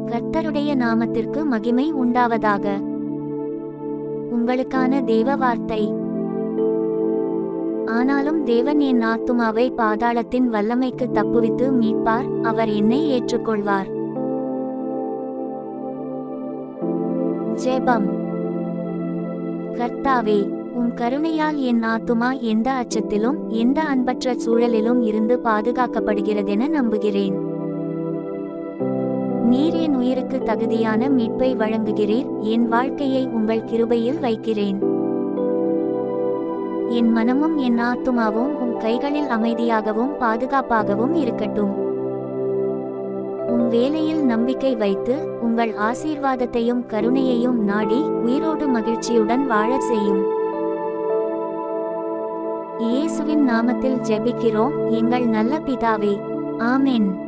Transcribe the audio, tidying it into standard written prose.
கர்த்தருடைய நாமத்திற்கு மகிமை உண்டாவதாக. உங்களுக்கான தேவ வார்த்தை. ஆனாலும் தேவன் என் ஆத்துமாவை பாதாளத்தின் வல்லமைக்கு தப்புவித்து மீட்பார், அவர் என்னை ஏற்றுக்கொள்வார். ஜெபம். கர்த்தாவே, உம் கருணையால் என் ஆத்துமா எந்த அச்சத்திலும் எந்த அன்பற்ற சூழலிலும் இருந்து பாதுகாக்கப்படுகிறதென நம்புகிறேன். நீர் என் உயிருக்கு தகுதியான மீட்பை வழங்குகிறீர். என் வாழ்க்கையை உங்கள் கிருபையில் வைக்கிறேன். என் மனமும் என் ஆத்துமாவும் உம் கைகளில் அமைதியாகவும் பாதுகாப்பாகவும் இருக்கட்டும். உம் வேலையில் நம்பிக்கை வைத்து உங்கள் ஆசீர்வாதத்தையும் கருணையையும் நாடி உயிரோடு மகிழ்ச்சியுடன் வாழச் செய்யும். இயேசுவின் நாமத்தில் ஜெபிக்கிறோம் எங்கள் நல்ல பிதாவே. ஆமென்.